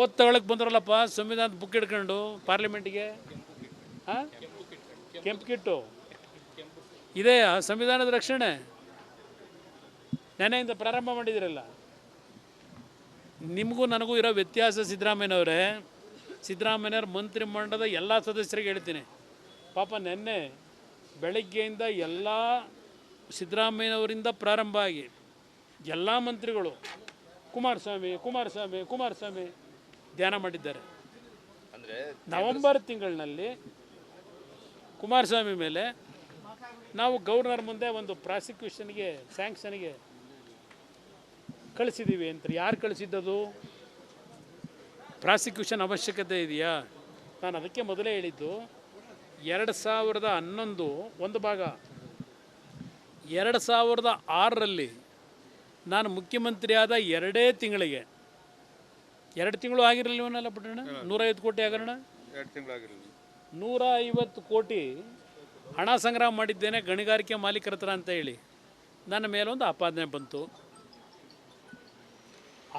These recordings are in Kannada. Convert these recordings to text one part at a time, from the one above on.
ಓದ್ ತಗೊಳಕ್ಕೆ ಬಂದ್ರಲ್ಲಪ್ಪ ಸಂವಿಧಾನದ ಬುಕ್ ಹಿಡ್ಕೊಂಡು ಪಾರ್ಲಿಮೆಂಟಿಗೆ. ಹಾಂ, ಕೆಂಪು ಕಿಟ್ಟು ಇದೆಯಾ ಸಂವಿಧಾನದ ರಕ್ಷಣೆ? ನೆನೆಯಿಂದ ಪ್ರಾರಂಭ ಮಾಡಿದಿರಲ್ಲ. ನಿಮಗೂ ನನಗೂ ಇರೋ ವ್ಯತ್ಯಾಸ ಸಿದ್ದರಾಮಯ್ಯನವರೇ, ಸಿದ್ದರಾಮಯ್ಯವ್ರ ಮಂತ್ರಿಮಂಡಲದ ಎಲ್ಲ ಸದಸ್ಯರಿಗೆ ಹೇಳ್ತೀನಿ, ಪಾಪ ನೆನ್ನೆ ಬೆಳಗ್ಗೆಯಿಂದ ಎಲ್ಲ ಸಿದ್ದರಾಮಯ್ಯನವರಿಂದ ಪ್ರಾರಂಭ ಆಗಿ ಎಲ್ಲ ಮಂತ್ರಿಗಳು ಕುಮಾರಸ್ವಾಮಿ ಕುಮಾರಸ್ವಾಮಿ ಕುಮಾರಸ್ವಾಮಿ ಧ್ಯಾನ ಮಾಡಿದ್ದಾರೆ. ಅಂದರೆ ನವೆಂಬರ್ ತಿಂಗಳಿನಲ್ಲಿ ಕುಮಾರಸ್ವಾಮಿ ಮೇಲೆ ನಾವು ಗವರ್ನರ್ ಮುಂದೆ ಒಂದು ಪ್ರಾಸಿಕ್ಯೂಷನ್ಗೆ ಸ್ಯಾಂಕ್ಷನ್ಗೆ ಕಳಿಸಿದ್ದೀವಿ ಅಂತ. ಯಾರು ಕಳಿಸಿದ್ದದು? ಪ್ರಾಸಿಕ್ಯೂಷನ್ ಅವಶ್ಯಕತೆ ಇದೆಯಾ? ನಾನು ಅದಕ್ಕೆ ಮೊದಲೇ ಹೇಳಿದ್ದು 2011 ಒಂದು ಭಾಗ, 2006ರಲ್ಲಿ ನಾನು ಮುಖ್ಯಮಂತ್ರಿ ಆದ 2 ತಿಂಗಳಿಗೆ, 2 ತಿಂಗಳು ಆಗಿರಲಿಲ್ಲವನಲ್ಲ ಪುಟ್ಟಣ್ಣ, 150 ಕೋಟಿ ಹಗರಣ, 2 ತಿಂಗಳಾಗಿರಲಿಲ್ಲ, 150 ಕೋಟಿ ಹಣ ಸಂಗ್ರಹ ಮಾಡಿದ್ದೇನೆ ಗಣಿಗಾರಿಕೆ ಮಾಲೀಕರ ಹತ್ರ ಅಂತ ಹೇಳಿ ನನ್ನ ಮೇಲೊಂದು ಆಪಾದನೆ ಬಂತು.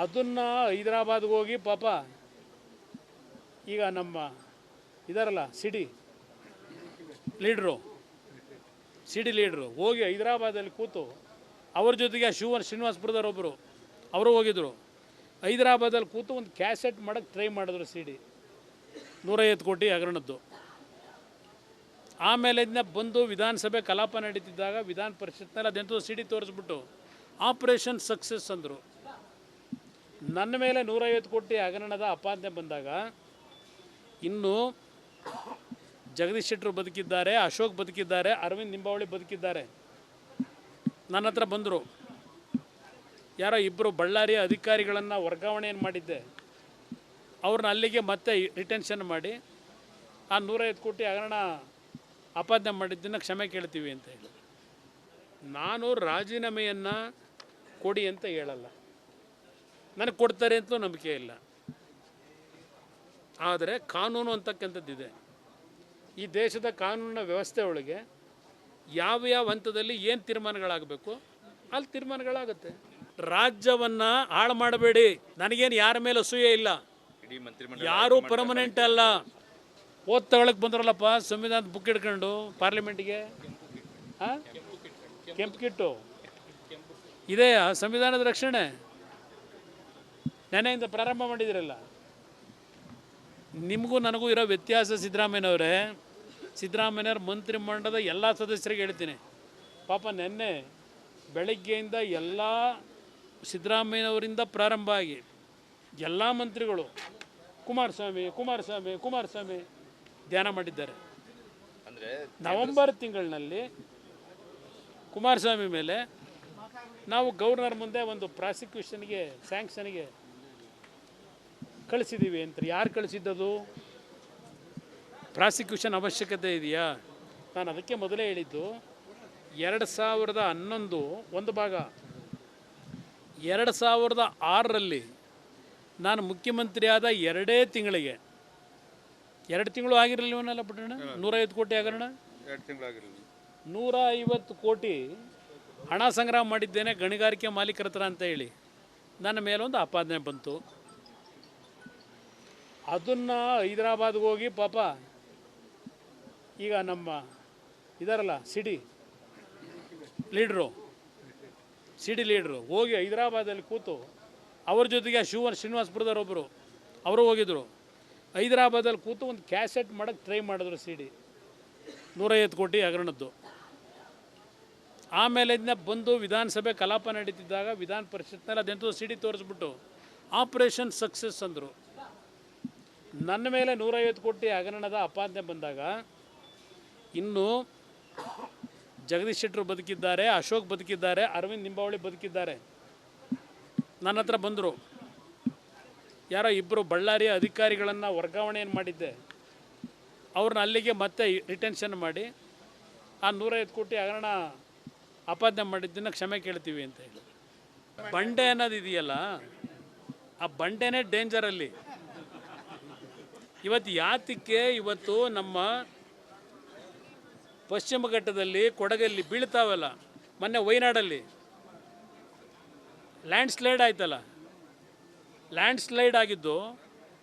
ಅದನ್ನು ಹೈದರಾಬಾದ್ಗೆ ಹೋಗಿ ಪಾಪ ಈಗ ನಮ್ಮ ಇದಾರಲ್ಲ ಸಿಡಿ ಲೀಡ್ರು ಹೋಗಿ ಹೈದರಾಬಾದಲ್ಲಿ ಕೂತು ಅವ್ರ ಜೊತೆಗೆ ಶ್ರೀನಿವಾಸಪುರದವರೊಬ್ಬರು ಅವರು ಹೋಗಿದ್ದರು. ಹೈದರಾಬಾದಲ್ಲಿ ಕೂತು ಒಂದು ಕ್ಯಾಸೆಟ್ ಮಾಡೋಕ್ಕೆ ಟ್ರೈ ಮಾಡಿದ್ರು ಸಿಡಿ 150 ಕೋಟಿ ಹಗರಣದ್ದು. ಆಮೇಲೆ ಇದನ್ನ ಬಂದು ವಿಧಾನಸಭೆ ಕಲಾಪ ನಡೀತಿದ್ದಾಗ ವಿಧಾನ ಪರಿಷತ್ನಲ್ಲಿ ಅದೆಂತೋ ಸಿಡಿ ತೋರಿಸ್ಬಿಟ್ಟು ಆಪರೇಷನ್ ಸಕ್ಸಸ್ ಅಂದರು. ನನ್ನ ಮೇಲೆ 150 ಕೋಟಿ ಹಗರಣದ ಆಪಾದನೆ ಬಂದಾಗ ಇನ್ನು ಜಗದೀಶ್ ಶೆಟ್ಟರು ಬದುಕಿದ್ದಾರೆ, ಅಶೋಕ್ ಬದುಕಿದ್ದಾರೆ, ಅರವಿಂದ್ ನಿಂಬಾವಳಿ ಬದುಕಿದ್ದಾರೆ. ನನ್ನ ಹತ್ರ ಬಂದರು, ಯಾರೋ ಇಬ್ಬರು ಬಳ್ಳಾರಿಯ ಅಧಿಕಾರಿಗಳನ್ನು ವರ್ಗಾವಣೆಯನ್ನು ಮಾಡಿದ್ದೆ, ಅವ್ರನ್ನ ಅಲ್ಲಿಗೆ ಮತ್ತೆ ರಿಟೆನ್ಷನ್ ಮಾಡಿ ಆ 150 ಕೋಟಿ ಹಗರಣ ಆಪಾದನೆ ಮಾಡಿದ್ದನ್ನು ಕ್ಷಮೆ ಕೇಳ್ತೀವಿ ಅಂತ ಹೇಳಿ. ನಾನು ರಾಜೀನಾಮೆಯನ್ನು ಕೊಡಿ ಅಂತ ಹೇಳಲ್ಲ, ನನಗೆ ಕೊಡ್ತಾರೆ ಅಂತಲೂ ನಂಬಿಕೆ ಇಲ್ಲ. ಆದರೆ ಕಾನೂನು ಅಂತಕ್ಕಂಥದ್ದಿದೆ. ಈ ದೇಶದ ಕಾನೂನಿನ ವ್ಯವಸ್ಥೆ ಒಳಗೆ ಯಾವ ಹಂತದಲ್ಲಿ ಏನು ತೀರ್ಮಾನಗಳಾಗಬೇಕು ಅಲ್ಲಿ ತೀರ್ಮಾನಗಳಾಗುತ್ತೆ. ರಾಜ್ಯವನ್ನು ಹಾಳು ಮಾಡಬೇಡಿ. ನನಗೇನು ಯಾರ ಮೇಲೆ ಅಸೂಯೆ ಇಲ್ಲ, ಯಾರೂ ಪರ್ಮನೆಂಟ್ ಅಲ್ಲ. ಓದ್ ತಗೊಳಕ್ಕೆ ಬಂದ್ರಲ್ಲಪ್ಪ ಸಂವಿಧಾನದ ಬುಕ್ ಹಿಡ್ಕೊಂಡು ಪಾರ್ಲಿಮೆಂಟಿಗೆ. ಹಾಂ, ಕೆಂಪು ಕಿಟ್ಟು ಇದೆಯಾ ಸಂವಿಧಾನದ ರಕ್ಷಣೆ? ನೆನೆಯಿಂದ ಪ್ರಾರಂಭ ಮಾಡಿದಿರಲ್ಲ. ನಿಮಗೂ ನನಗೂ ಇರೋ ವ್ಯತ್ಯಾಸ ಸಿದ್ದರಾಮಯ್ಯನವರೇ, ಸಿದ್ದರಾಮಯ್ಯವ್ರ ಮಂತ್ರಿಮಂಡಲದ ಎಲ್ಲ ಸದಸ್ಯರಿಗೆ ಹೇಳ್ತೀನಿ, ಪಾಪ ನೆನ್ನೆ ಬೆಳಗ್ಗೆಯಿಂದ ಎಲ್ಲ ಸಿದ್ದರಾಮಯ್ಯನವರಿಂದ ಪ್ರಾರಂಭ ಆಗಿ ಎಲ್ಲ ಮಂತ್ರಿಗಳು ಕುಮಾರಸ್ವಾಮಿ ಕುಮಾರಸ್ವಾಮಿ ಕುಮಾರಸ್ವಾಮಿ ಧ್ಯಾನ ಮಾಡಿದ್ದಾರೆ. ಅಂದರೆ ನವೆಂಬರ್ ತಿಂಗಳಿನಲ್ಲಿ ಕುಮಾರಸ್ವಾಮಿ ಮೇಲೆ ನಾವು ಗವರ್ನರ್ ಮುಂದೆ ಒಂದು ಪ್ರಾಸಿಕ್ಯೂಷನ್ಗೆ ಸ್ಯಾಂಕ್ಷನ್ಗೆ ಕಳಿಸಿದ್ದೀವಿ ಅಂತ. ಯಾರು ಕಳಿಸಿದ್ದದು? ಪ್ರಾಸಿಕ್ಯೂಷನ್ ಅವಶ್ಯಕತೆ ಇದೆಯಾ? ನಾನು ಅದಕ್ಕೆ ಮೊದಲೇ ಹೇಳಿದ್ದು 2011 ಒಂದು ಭಾಗ, 2006ರಲ್ಲಿ ನಾನು ಮುಖ್ಯಮಂತ್ರಿ ಆದ 2 ತಿಂಗಳಿಗೆ, 2 ತಿಂಗಳು ಆಗಿರಲಿಲ್ಲವನಲ್ಲ ಪುಟ್ಟಣ್ಣ, 150 ಕೋಟಿ ಹಗರಣ, 2 ತಿಂಗಳಾಗಿರಲಿಲ್ಲ, 150 ಕೋಟಿ ಹಣ ಸಂಗ್ರಹ ಮಾಡಿದ್ದೇನೆ ಗಣಿಗಾರಿಕೆ ಮಾಲೀಕರ ಹತ್ರ ಅಂತ ಹೇಳಿ ನನ್ನ ಮೇಲೊಂದು ಆಪಾದನೆ ಬಂತು. ಅದನ್ನು ಹೈದರಾಬಾದ್ಗೆ ಹೋಗಿ ಪಾಪ ಈಗ ನಮ್ಮ ಇದಾರಲ್ಲ ಸಿಡಿ ಲೀಡ್ರು ಹೋಗಿ ಹೈದರಾಬಾದಲ್ಲಿ ಕೂತು ಅವ್ರ ಜೊತೆಗೆ ಶ್ರೀನಿವಾಸಪುರದವರೊಬ್ಬರು ಅವರು ಹೋಗಿದ್ದರು. ಹೈದರಾಬಾದಲ್ಲಿ ಕೂತು ಒಂದು ಕ್ಯಾಸೆಟ್ ಮಾಡೋಕ್ಕೆ ಟ್ರೈ ಮಾಡಿದ್ರು ಸಿಡಿ 150 ಕೋಟಿ ಹಗರಣದ್ದು. ಆಮೇಲೆ ಇದನ್ನ ಬಂದು ವಿಧಾನಸಭೆ ಕಲಾಪ ನಡೀತಿದ್ದಾಗ ವಿಧಾನ ಪರಿಷತ್ನಲ್ಲಿ ಅದೆಂತೋ ಸಿಡಿ ತೋರಿಸ್ಬಿಟ್ಟು ಆಪರೇಷನ್ ಸಕ್ಸಸ್ ಅಂದರು. ನನ್ನ ಮೇಲೆ 150 ಕೋಟಿ ಹಗರಣದ ಆಪಾದನೆ ಬಂದಾಗ ಇನ್ನು ಜಗದೀಶ್ ಶೆಟ್ಟರು ಬದುಕಿದ್ದಾರೆ, ಅಶೋಕ್ ಬದುಕಿದ್ದಾರೆ, ಅರವಿಂದ್ ನಿಂಬಾವಳಿ ಬದುಕಿದ್ದಾರೆ. ನನ್ನ ಹತ್ರ ಬಂದರು, ಯಾರೋ ಇಬ್ಬರು ಬಳ್ಳಾರಿಯ ಅಧಿಕಾರಿಗಳನ್ನು ವರ್ಗಾವಣೆಯನ್ನು ಮಾಡಿದ್ದೆ, ಅವ್ರನ್ನ ಅಲ್ಲಿಗೆ ಮತ್ತೆ ರಿಟೆನ್ಷನ್ ಮಾಡಿ ಆ 150 ಕೋಟಿ ಹಗರಣ ಆಪಾದನೆ ಮಾಡಿದ್ದನ್ನು ಕ್ಷಮೆ ಕೇಳ್ತೀವಿ ಅಂತ ಹೇಳಿ. ಬಂಡೆ ಅನ್ನೋದು ಇದೆಯಲ್ಲ, ಆ ಬಂಡೆನೇ ಡೇಂಜರಲ್ಲಿ. ಇವತ್ತು ಯಾತಕ್ಕೆ ಇವತ್ತು ನಮ್ಮ ಪಶ್ಚಿಮ ಘಟ್ಟದಲ್ಲಿ ಕೊಡಗಲ್ಲಿ ಬೀಳ್ತಾವಲ್ಲ, ಮೊನ್ನೆ ವಯನಾಡಲ್ಲಿ ಲ್ಯಾಂಡ್ ಸ್ಲೈಡ್ ಆಯ್ತಲ್ಲ, ಲ್ಯಾಂಡ್ ಸ್ಲೈಡ್ ಆಗಿದ್ದು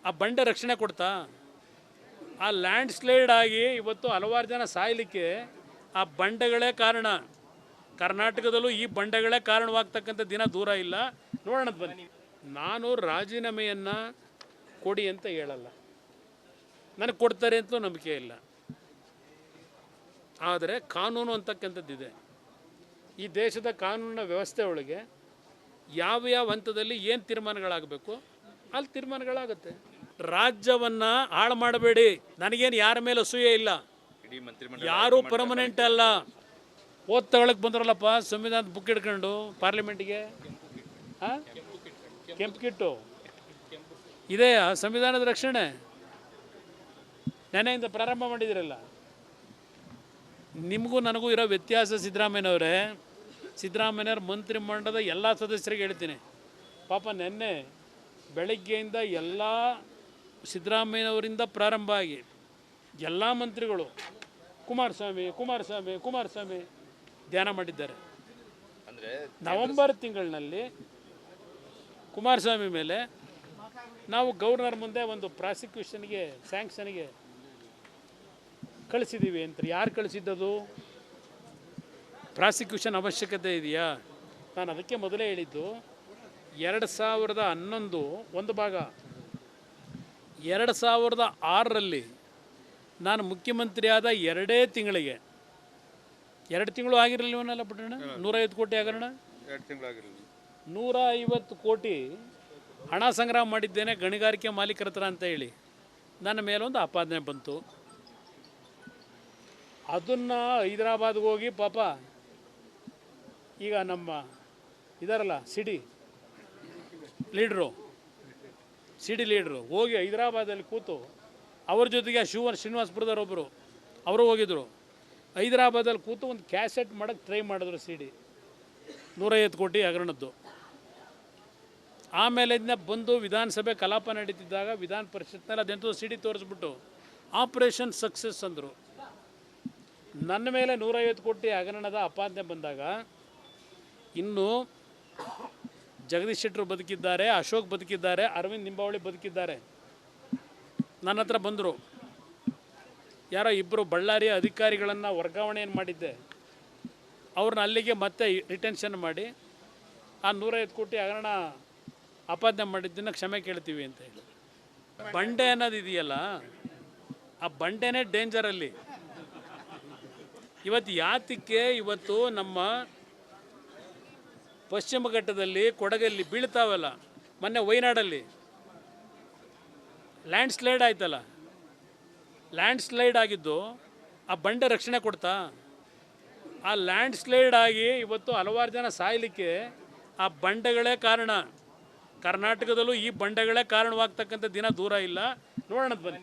ಆ ಬಂಡೆ ರಕ್ಷಣೆ ಕೊಡ್ತಾ? ಆ ಲ್ಯಾಂಡ್ ಸ್ಲೈಡ್ ಆಗಿ ಇವತ್ತು ಹಲವಾರು ಜನ ಸಾಯಲಿಕ್ಕೆ ಆ ಬಂಡೆಗಳೇ ಕಾರಣ. ಕರ್ನಾಟಕದಲ್ಲೂ ಈ ಬಂಡೆಗಳೇ ಕಾರಣವಾಗ್ತಕ್ಕಂಥ ದಿನ ದೂರ ಇಲ್ಲ. ನೋಡೋಣ ಬನ್ನಿ. ನಾನು ರಾಜೀನಾಮೆಯನ್ನು ಕೊಡಿ ಅಂತ ಹೇಳಲ್ಲ, ನನಗೆ ಕೊಡ್ತಾರೆ ಅಂತಲೂ ನಂಬಿಕೆ ಇಲ್ಲ. ಆದರೆ ಕಾನೂನು ಅಂತಕ್ಕಂಥದ್ದಿದೆ. ಈ ದೇಶದ ಕಾನೂನಿನ ವ್ಯವಸ್ಥೆ ಒಳಗೆ ಯಾವ ಹಂತದಲ್ಲಿ ಏನು ತೀರ್ಮಾನಗಳಾಗಬೇಕು ಅಲ್ಲಿ ತೀರ್ಮಾನಗಳಾಗುತ್ತೆ. ರಾಜ್ಯವನ್ನು ಹಾಳು ಮಾಡಬೇಡಿ. ನನಗೇನು ಯಾರ ಮೇಲೆ ಅಸೂಯೆ ಇಲ್ಲ. ಯಾರೂ ಪರ್ಮನೆಂಟ್ ಅಲ್ಲ. ಓದ್ ತಗೊಳಕ್ಕೆ ಬಂದ್ರಲ್ಲಪ್ಪ ಸಂವಿಧಾನದ ಬುಕ್ ಹಿಡ್ಕೊಂಡು ಪಾರ್ಲಿಮೆಂಟಿಗೆ. ಹಾಂ, ಕೆಂಪು ಕಿಟ್ಟು ಇದೆಯಾ ಸಂವಿಧಾನದ ರಕ್ಷಣೆ? ನೆನೆಯಿಂದ ಪ್ರಾರಂಭ ಮಾಡಿದಿರಲ್ಲ. ನಿಮಗೂ ನನಗೂ ಇರೋ ವ್ಯತ್ಯಾಸ ಸಿದ್ದರಾಮಯ್ಯನವರೇ, ಸಿದ್ದರಾಮಯ್ಯವ್ರ ಮಂತ್ರಿಮಂಡಲದ ಎಲ್ಲ ಸದಸ್ಯರಿಗೆ ಹೇಳ್ತೀನಿ, ಪಾಪ ನೆನ್ನೆ ಬೆಳಗ್ಗೆಯಿಂದ ಎಲ್ಲ ಸಿದ್ದರಾಮಯ್ಯನವರಿಂದ ಪ್ರಾರಂಭ ಆಗಿ ಎಲ್ಲ ಮಂತ್ರಿಗಳು ಕುಮಾರಸ್ವಾಮಿ ಕುಮಾರಸ್ವಾಮಿ ಕುಮಾರಸ್ವಾಮಿ ಧ್ಯಾನ ಮಾಡಿದ್ದಾರೆ. ನವೆಂಬರ್ ತಿಂಗಳಿನಲ್ಲಿ ಕುಮಾರಸ್ವಾಮಿ ಮೇಲೆ ನಾವು ಗವರ್ನರ್ ಮುಂದೆ ಒಂದು ಪ್ರಾಸಿಕ್ಯೂಷನ್ಗೆ ಸ್ಯಾಂಕ್ಷನ್ಗೆ ಕಳಿಸಿದ್ದೀವಿ ಅಂತ. ಯಾರು ಕಳಿಸಿದ್ದದು? ಪ್ರಾಸಿಕ್ಯೂಷನ್ ಅವಶ್ಯಕತೆ ಇದೆಯಾ? ನಾನು ಅದಕ್ಕೆ ಮೊದಲೇ ಹೇಳಿದ್ದು 2011 ಒಂದು ಭಾಗ, 2006ರಲ್ಲಿ ನಾನು ಮುಖ್ಯಮಂತ್ರಿಯಾದ 2 ತಿಂಗಳಿಗೆ 2 ತಿಂಗಳು ಆಗಿರಲಿಲ್ಲ ಇವನ್ನೆಲ್ಲ ಬಿಡೋಣ. 150 ಕೋಟಿ ಹಗರಣ, 2 ತಿಂಗಳಾಗಿರಲಿಲ್ಲ. 150 ಕೋಟಿ ಹಣ ಸಂಗ್ರಹ ಮಾಡಿದ್ದೇನೆ ಗಣಿಗಾರಿಕೆ ಮಾಲೀಕರ ಹತ್ರ ಅಂತ ಹೇಳಿ ನನ್ನ ಮೇಲೊಂದು ಆಪಾದನೆ ಬಂತು. ಅದನ್ನು ಹೈದರಾಬಾದ್ಗೆ ಹೋಗಿ ಪಾಪ ಈಗ ನಮ್ಮ ಇದಾರಲ್ಲ ಸಿಡಿ ಲೀಡ್ರು ಹೋಗಿ ಹೈದರಾಬಾದಲ್ಲಿ ಕೂತು ಅವ್ರ ಜೊತೆಗೆ ಶ್ರೀನಿವಾಸಪುರದವರೊಬ್ಬರು ಅವರು ಹೋಗಿದ್ರು. ಹೈದರಾಬಾದಲ್ಲಿ ಕೂತು ಒಂದು ಕ್ಯಾಸೆಟ್ ಮಾಡೋಕ್ಕೆ ಟ್ರೈ ಮಾಡಿದ್ರು ಸಿಡಿ 150 ಕೋಟಿ ಹಗರಣದ್ದು. ಆಮೇಲೆ ಇದನ್ನ ಬಂದು ವಿಧಾನಸಭೆ ಕಲಾಪ ನಡೀತಿದ್ದಾಗ ವಿಧಾನ ಪರಿಷತ್ನಲ್ಲಿ ಅದೆಂತೂ ಸಿಡಿ ತೋರಿಸ್ಬಿಟ್ಟು ಆಪರೇಷನ್ ಸಕ್ಸಸ್ ಅಂದರು. ನನ್ನ ಮೇಲೆ 150 ಕೋಟಿ ಹಗರಣದ ಅಪಾದನೆ ಬಂದಾಗ ಇನ್ನು ಜಗದೀಶ್ ಶೆಟ್ಟರು ಬದುಕಿದ್ದಾರೆ, ಅಶೋಕ್ ಬದುಕಿದ್ದಾರೆ, ಅರವಿಂದ್ ನಿಂಬಾವಳಿ ಬದುಕಿದ್ದಾರೆ. ನನ್ನ ಹತ್ರ ಬಂದರು. ಯಾರೋ 2 ಬಳ್ಳಾರಿಯ ಅಧಿಕಾರಿಗಳನ್ನು ವರ್ಗಾವಣೆಯನ್ನು ಮಾಡಿದ್ದೆ, ಅವ್ರನ್ನ ಅಲ್ಲಿಗೆ ಮತ್ತೆ ರಿಟೆನ್ಷನ್ ಮಾಡಿ ಆ 150 ಕೋಟಿ ಹಗರಣ ಅಪಾದನೆ ಮಾಡಿದ್ದನ್ನು ಕ್ಷಮೆ ಕೇಳ್ತೀವಿ ಅಂತ ಹೇಳಿ. ಬಂಡೆ ಅನ್ನೋದು ಇದೆಯಲ್ಲ, ಆ ಬಂಡೆನೇ ಡೇಂಜರಲ್ಲಿ. ಇವತ್ತು ಯಾತಕ್ಕೆ ಇವತ್ತು ನಮ್ಮ ಪಶ್ಚಿಮ ಘಟ್ಟದಲ್ಲಿ ಕೊಡಗಲ್ಲಿ ಬೀಳ್ತಾವಲ್ಲ, ಮೊನ್ನೆ ವಯನಾಡಲ್ಲಿ ಲ್ಯಾಂಡ್ ಸ್ಲೈಡ್ ಆಯ್ತಲ್ಲ, ಲ್ಯಾಂಡ್ ಸ್ಲೈಡ್ ಆಗಿದ್ದು ಆ ಬಂಡೆ ರಕ್ಷಣೆ ಕೊಡ್ತಾ? ಆ ಲ್ಯಾಂಡ್ ಸ್ಲೈಡ್ ಆಗಿ ಇವತ್ತು ಹಲವಾರು ಜನ ಸಾಯಲಿಕ್ಕೆ ಆ ಬಂಡೆಗಳೇ ಕಾರಣ. ಕರ್ನಾಟಕದಲ್ಲೂ ಈ ಬಂಡೆಗಳೇ ಕಾರಣವಾಗ್ತಕ್ಕಂಥ ದಿನ ದೂರ ಇಲ್ಲ. ನೋಡೋಣ ಬನ್ನಿ.